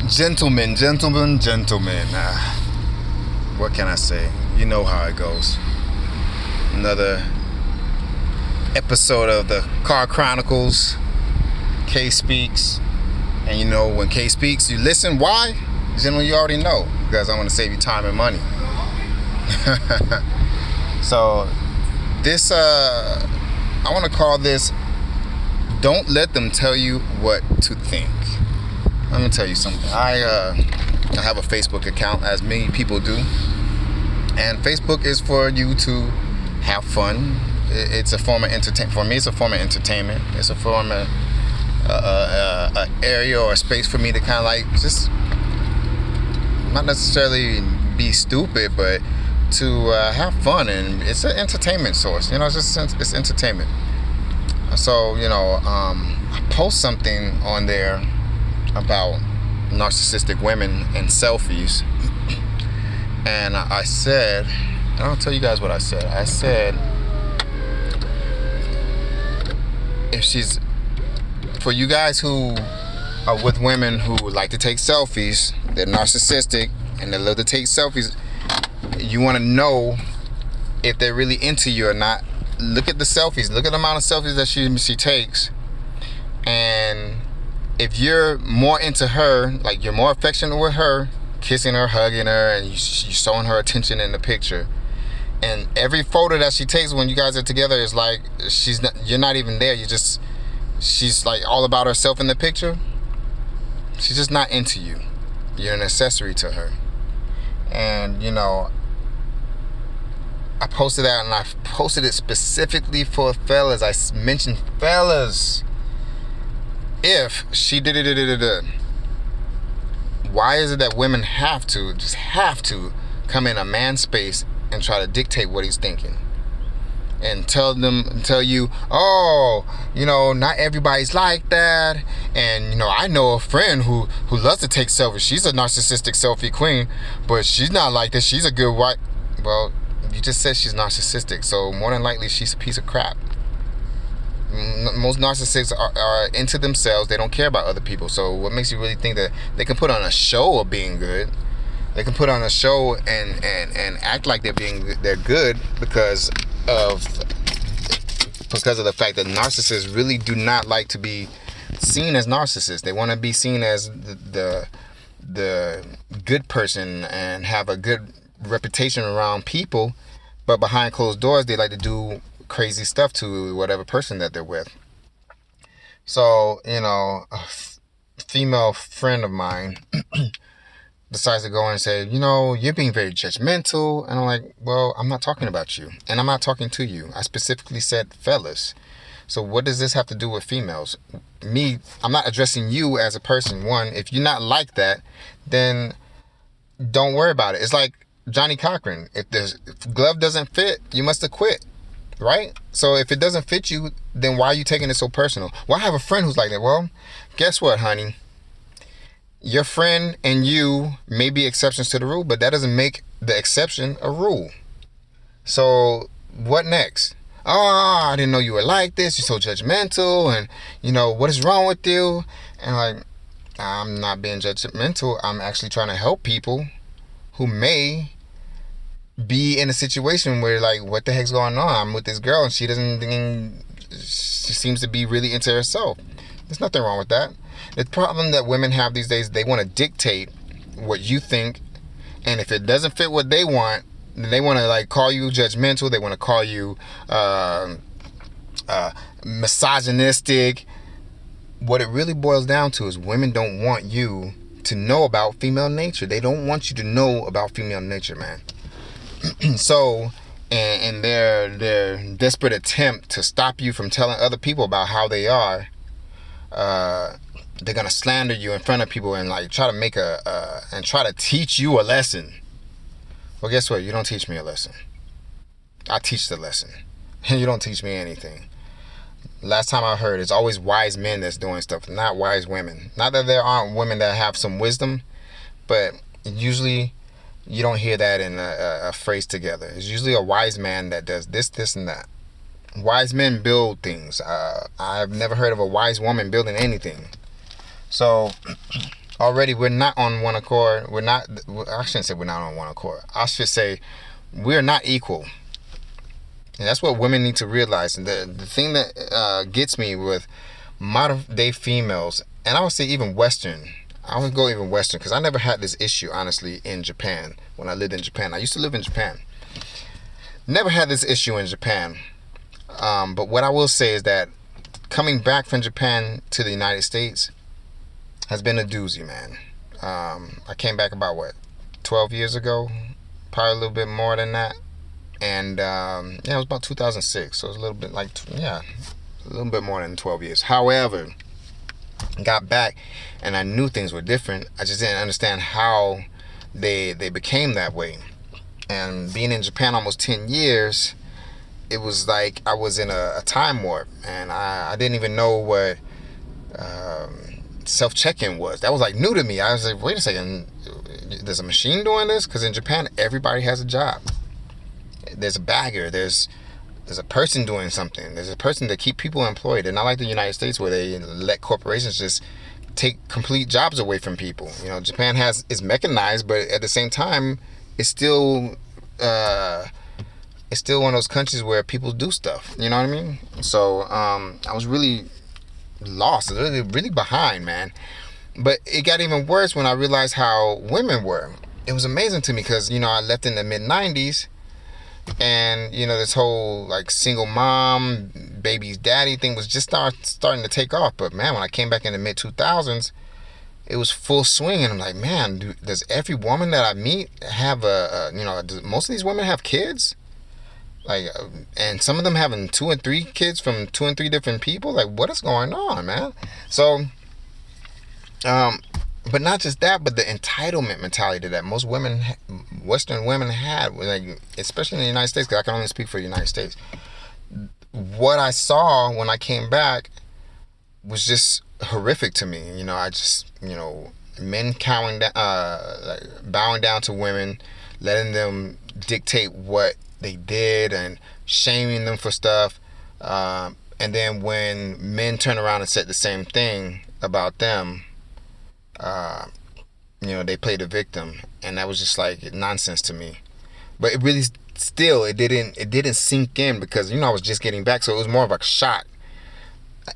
Gentlemen. What can I say? You know how it goes. Another episode of the Car Chronicles. K speaks. And you know, when K speaks, you listen. Why? Generally, you already know. Because I want to save you time and money. So, this, I want to call this, don't let them tell you what to think. Let me tell you something. I have a Facebook account, as many people do, and Facebook is for you to have fun. It's a form of entertainment. For me, it's a form of entertainment. It's a form of an area or a space for me to kind of like just not necessarily be stupid, but to have fun, and it's an entertainment source. You know, it's entertainment. So you know, I post something on there about narcissistic women and selfies, and I said, I'll tell you guys what I said. I said, if she's, for you guys who are with women who like to take selfies, they're narcissistic and they love to take selfies, you want to know if they're really into you or not. Look at the selfies. Look at the amount of selfies that she takes, and if you're more into her, like you're more affectionate with her, kissing her, hugging her, and you're showing her attention in the picture, and every photo that she takes when you guys are together is like you're not even there. She's like all about herself in the picture. She's just not into you. You're an accessory to her. And you know, I posted that, and I posted it specifically for fellas. I mentioned fellas. If she did it, why is it that women have to come in a man's space and try to dictate what he's thinking, and tell you, oh, you know, not everybody's like that, and you know, I know a friend who loves to take selfies. She's a narcissistic selfie queen, but she's not like this. She's a good wife. Well, you just said she's narcissistic, so more than likely she's a piece of crap. Most narcissists are into themselves. They don't care about other people. So what makes you really think that they can put on a show of being good? They can put on a show and act like they're good because of the fact that narcissists really do not like to be seen as narcissists. They want to be seen as the good person and have a good reputation around people, but behind closed doors they like to do crazy stuff to whatever person that they're with. So, you know, a female friend of mine decides to go and say, you know, you're being very judgmental. And I'm like, well, I'm not talking about you, and I'm not talking to you. I specifically said fellas. So what does this have to do with females? I'm not addressing you as a person. One, if you're not like that, then don't worry about it. It's like Johnny Cochran. If the glove doesn't fit, you must have quit. Right? So if it doesn't fit you, then why are you taking it so personal? Well, I have a friend who's like that. Well, guess what, honey? Your friend and you may be exceptions to the rule, but that doesn't make the exception a rule. So what next? Oh, I didn't know you were like this. You're so judgmental, and you know, what is wrong with you? And like, I'm not being judgmental. I'm actually trying to help people who may be in a situation where like, what the heck's going on? I'm with this girl and she seems to be really into herself. There's nothing wrong with that. The problem that women have these days, they want to dictate what you think, and if it doesn't fit what they want, then they want to like call you judgmental. They want to call you misogynistic. What it really boils down to is women don't want you to know about female nature. They don't want you to know about female nature, man. So, in their desperate attempt to stop you from telling other people about how they are, they're gonna slander you in front of people and like try to make and try to teach you a lesson. Well, guess what? You don't teach me a lesson. I teach the lesson, and you don't teach me anything. Last time I heard, it's always wise men that's doing stuff, not wise women. Not that there aren't women that have some wisdom, but usually you don't hear that in a phrase together. It's usually a wise man that does this, and that. Wise men build things. I've never heard of a wise woman building anything. So already we're not on one accord. We're not. I shouldn't say we're not on one accord. I should say we're not equal. And that's what women need to realize. And the thing that gets me with modern day females, and I would say even Western, I would go even Western, because I never had this issue, honestly, in Japan. When I lived in Japan, I used to live in Japan. Never had this issue in Japan. But what I will say is that coming back from Japan to the United States has been a doozy, man. I came back about, 12 years ago? Probably a little bit more than that. And it was about 2006, so it was a little bit a little bit more than 12 years. However, got back and I knew things were different. I just didn't understand how they became that way. And being in Japan almost 10 years, it was like I was in a time warp, and I didn't even know what self-check-in was. That was like new to me. I was like, wait a second, there's a machine doing this? Because in Japan, everybody has a job. There's a bagger, there's a person doing something, there's a person to keep people employed. And not like the United States where they let corporations just take complete jobs away from people. Japan is mechanized, but at the same time, it's still one of those countries where people do stuff. You know what I mean? So I was really lost, really behind, man. But it got even worse when I realized how women were. It was amazing to me because I left in the mid-90s. And this whole single mom, baby's daddy thing was just starting to take off. But man, when I came back in the mid 2000s, it was full swing. And I'm like, man, does every woman that I meet have do most of these women have kids? And some of them having 2 and 3 kids from 2 and 3 different people. Like, what is going on, man? So, but not just that, but the entitlement mentality that most women, Western women, had, especially in the United States, because I can only speak for the United States. What I saw when I came back was just horrific to me. I just, men bowing down to women, letting them dictate what they did and shaming them for stuff. And then when men turn around and said the same thing about them, they played the victim, and that was just like nonsense to me. But it really it didn't sink in because I was just getting back, so it was more of a shock.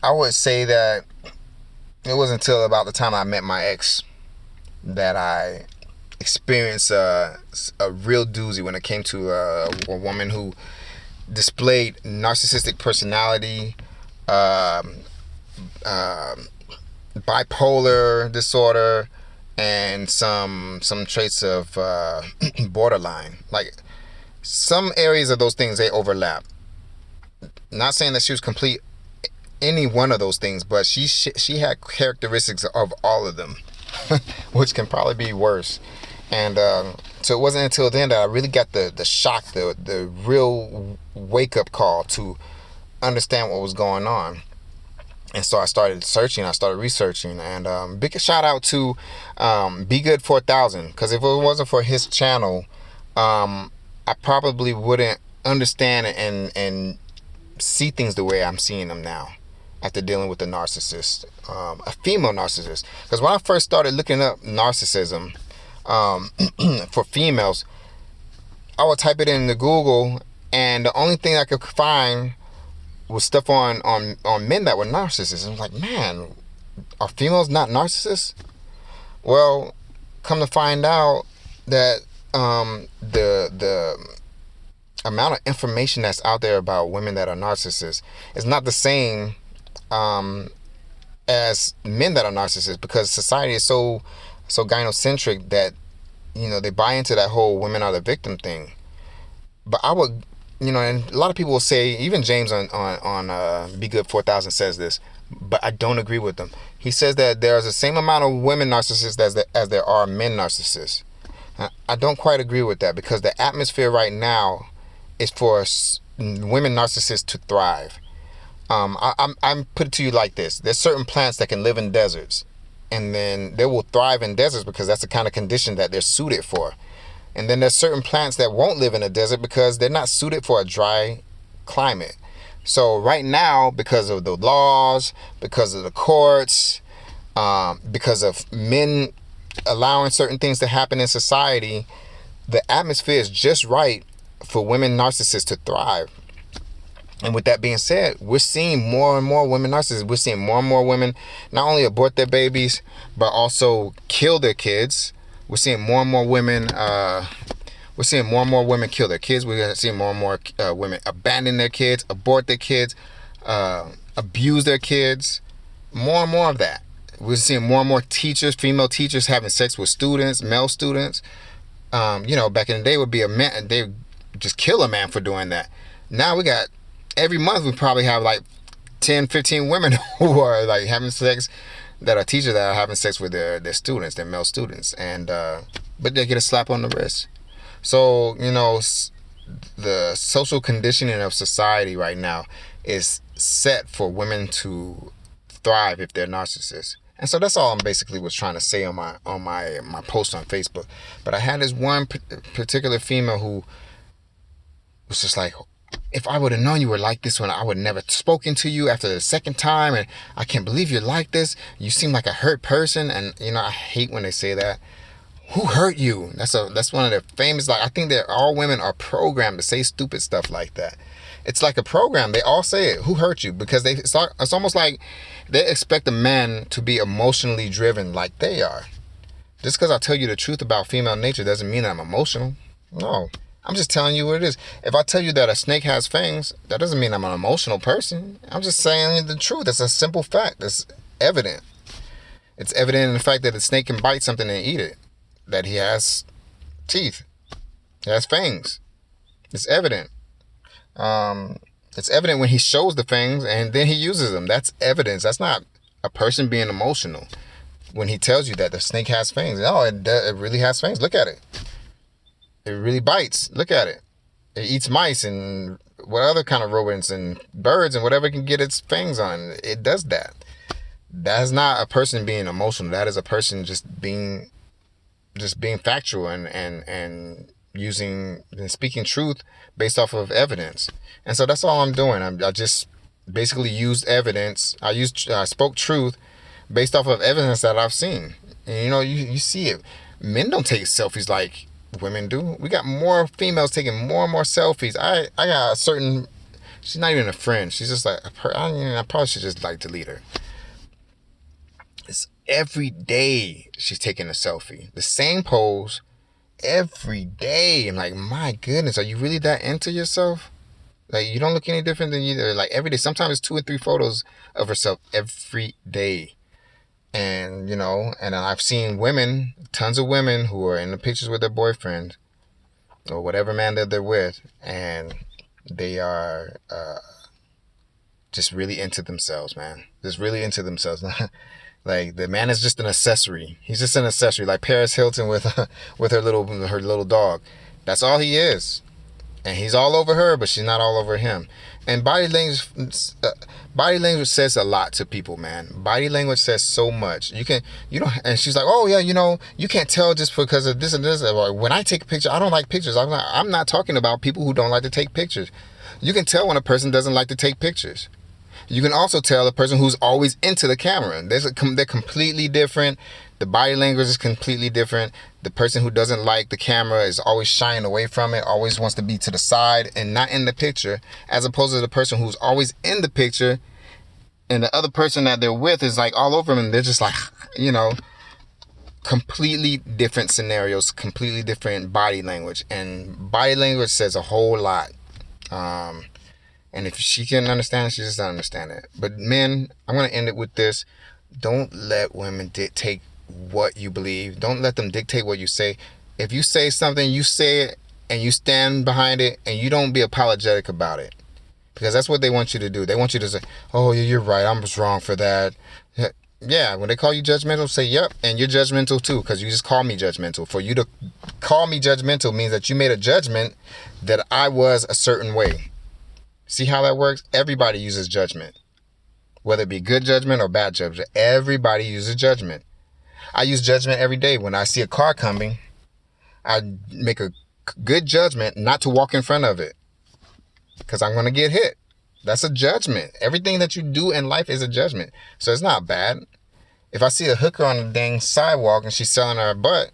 I would say that it wasn't until about the time I met my ex that I experienced a real doozy when it came to a woman who displayed narcissistic personality, bipolar disorder, and some traits of borderline. Like, some areas of those things, they overlap. Not saying that she was complete any one of those things, but she had characteristics of all of them, which can probably be worse. And so it wasn't until then that I really got the shock, the real wake-up call to understand what was going on. And so I started searching, I started researching, and big shout out to Be Good 4000, because if it wasn't for his channel, I probably wouldn't understand and see things the way I'm seeing them now after dealing with a narcissist, a female narcissist. Because when I first started looking up narcissism for females, I would type it into Google, and the only thing I could find was stuff on men that were narcissists. And I'm like, man, are females not narcissists? Well, come to find out that the amount of information that's out there about women that are narcissists is not the same as men that are narcissists, because society is so gynocentric that they buy into that whole women are the victim thing. But I would, and a lot of people will say, even James on Be Good 4000 says this, but I don't agree with them. He says that there's the same amount of women narcissists as there are men narcissists. I don't quite agree with that, because the atmosphere right now is for women narcissists to thrive. I'm put it to you like this: there's certain plants that can live in deserts, and then they will thrive in deserts because that's the kind of condition that they're suited for. And then there's certain plants that won't live in a desert because they're not suited for a dry climate. So right now, because of the laws, because of the courts, because of men allowing certain things to happen in society. The atmosphere is just right for women narcissists to thrive. And with that being said, we're seeing more and more women narcissists. We're seeing more and more women not only abort their babies, but also kill their kids. We're seeing more and more women. We're seeing more and more women kill their kids. We're seeing more and more women abandon their kids, abort their kids, abuse their kids. More and more of that. We're seeing more and more teachers, female teachers, having sex with students, male students. Back in the day would be a man. They just kill a man for doing that. Now we got. Every month we probably have like 10, 15 women who are like having sex, that are teachers that are having sex with their students, their male students, and but they get a slap on the wrist. So the social conditioning of society right now is set for women to thrive if they're narcissists. And so that's all I'm basically was trying to say on my post on Facebook. But I had this one particular female who was just like, if I would have known you were like this one, I would have never spoken to you after the second time. And I can't believe you're like this. You seem like a hurt person. And, I hate when they say that. Who hurt you? That's one of the famous, I think that all women are programmed to say stupid stuff like that. It's like a program. They all say it. Who hurt you? Because it's almost like they expect a man to be emotionally driven like they are. Just because I tell you the truth about female nature doesn't mean I'm emotional. No. I'm just telling you what it is. If I tell you that a snake has fangs, that doesn't mean I'm an emotional person. I'm just saying the truth. It's a simple fact. It's evident. It's evident in the fact that a snake can bite something and eat it. That he has teeth. He has fangs. It's evident. It's evident when he shows the fangs and then he uses them. That's evidence. That's not a person being emotional. When he tells you that the snake has fangs. No, it really has fangs. Look at it. It really bites. Look at it. It eats mice and what other kind of rodents and birds and whatever it can get its fangs on. It does that. That is not a person being emotional. That is a person just being factual and using and speaking truth based off of evidence. And so that's all I'm doing. I just basically used evidence. I spoke truth based off of evidence that I've seen. And you see it. Men don't take selfies like women do. We got more females taking more and more selfies. I got a certain, she's not even a friend. She's just like, I probably should just delete her. It's every day she's taking a selfie. The same pose every day. I'm like, my goodness, are you really that into yourself? Like, you don't look any different than you. Like, every day. Sometimes it's 2 or 3 photos of herself every day. And, and I've seen women, tons of women who are in the pictures with their boyfriend or whatever man that they're with, and they are just really into themselves, man. Just really into themselves. Like, the man is just an accessory. He's just an accessory, like Paris Hilton with her little dog. That's all he is. And he's all over her, but she's not all over him. And body language says a lot to people, man. Body language says so much. And she's like, oh yeah, you can't tell just because of this and this. When I take a picture, I don't like pictures. I'm not talking about people who don't like to take pictures. You can tell when a person doesn't like to take pictures. You can also tell a person who's always into the camera. They're completely different. The body language is completely different. The person who doesn't like the camera is always shying away from it, always wants to be to the side and not in the picture, as opposed to the person who's always in the picture and the other person that they're with is like all over them and they're just like, completely different scenarios, completely different body language. And body language says a whole lot. And if she can understand it, she just doesn't understand it. But men, I'm going to end it with this. Don't let women dictate what you believe. Don't let them dictate what you say. If you say something, you say it and you stand behind it and you don't be apologetic about it. Because that's what they want you to do. They want you to say, oh, you're right. I was wrong for that. Yeah, when they call you judgmental, say, yep, and you're judgmental too, because you just call me judgmental. For you to call me judgmental means that you made a judgment that I was a certain way. See how that works? Everybody uses judgment. Whether it be good judgment or bad judgment, everybody uses judgment. I use judgment every day. When I see a car coming, I make a good judgment not to walk in front of it because I'm going to get hit. That's a judgment. Everything that you do in life is a judgment. So it's not bad. If I see a hooker on the dang sidewalk and she's selling her butt,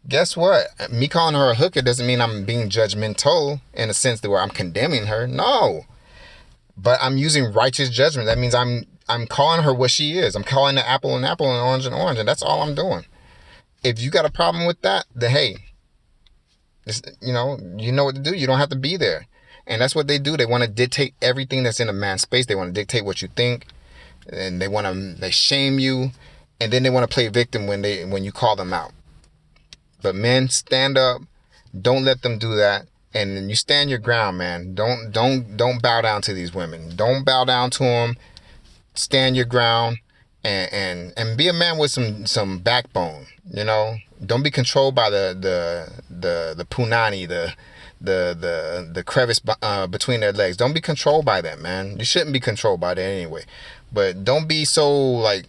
guess what? Me calling her a hooker doesn't mean I'm being judgmental in a sense that where I'm condemning her. No. But I'm using righteous judgment. That means I'm calling her what she is. I'm calling the apple an apple and orange an orange, and that's all I'm doing. If you got a problem with that, then hey, you know what to do. You don't have to be there. And that's what they do. They want to dictate everything that's in a man's space. They want to dictate what you think, and they shame you, and then they want to play victim when you call them out. But men, stand up. Don't let them do that. And you stand your ground, man. Don't bow down to these women. Don't bow down to them. Stand your ground, and be a man with some backbone. Don't be controlled by the punani, the crevice between their legs. Don't be controlled by them, man. You shouldn't be controlled by that anyway. But don't be so like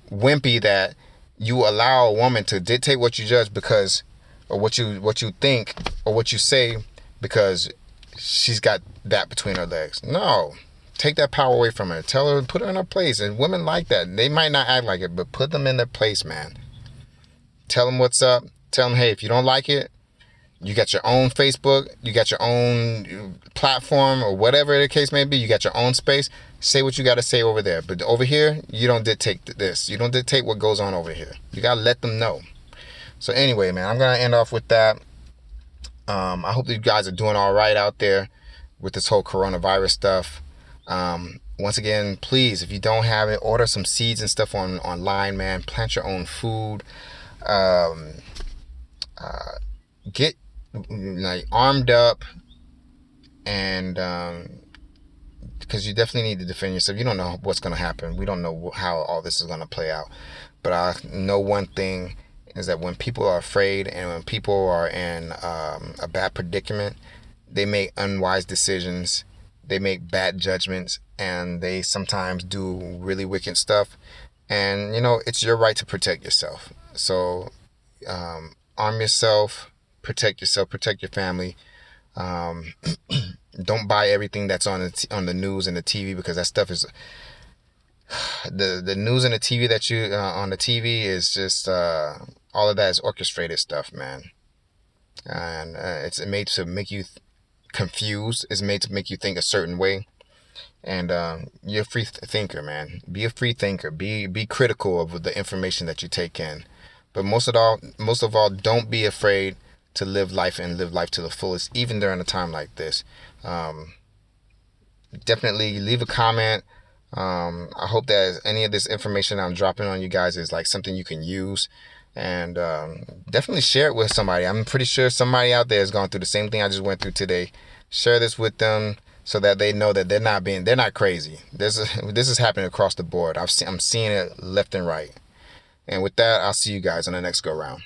wimpy that you allow a woman to dictate what you judge because, or what you think, or what you say because she's got that between her legs. No. Take that power away from her. Tell her, put her in her place. And women like that. They might not act like it, but put them in their place, man. Tell them what's up. Tell them, hey, if you don't like it, you got your own Facebook, you got your own platform, or whatever the case may be. You got your own space. Say what you got to say over there. But over here, you don't dictate this. You don't dictate what goes on over here. You got to let them know. So anyway, man, I'm going to end off with that. I hope that you guys are doing all right out there with this whole coronavirus stuff. Once again, please, if you don't have it, order some seeds and stuff online, man. Plant your own food. Get like armed up, and because you definitely need to defend yourself. You don't know what's going to happen. We don't know how all this is going to play out. But I know one thing is that when people are afraid and when people are in a bad predicament, they make unwise decisions. They make bad judgments, and they sometimes do really wicked stuff. And, it's your right to protect yourself. So arm yourself, protect yourself, protect your family. Don't buy everything that's on the news and the TV, because that stuff is... The news and the TV that you on the TV is just all of that is orchestrated stuff, man. And it's made to make you confused. It's made to make you think a certain way. And you're a free thinker, man. Be a free thinker. Be critical of the information that you take in. But most of all, don't be afraid to live life and live life to the fullest, even during a time like this. Definitely leave a comment. I hope that any of this information I'm dropping on you guys is like something you can use, and definitely share it with somebody. I'm pretty sure somebody out there has gone through the same thing I just went through today. Share this with them so that they know that they're not crazy. This is happening across the board. I'm seeing it left and right. And with that, I'll see you guys on the next go round.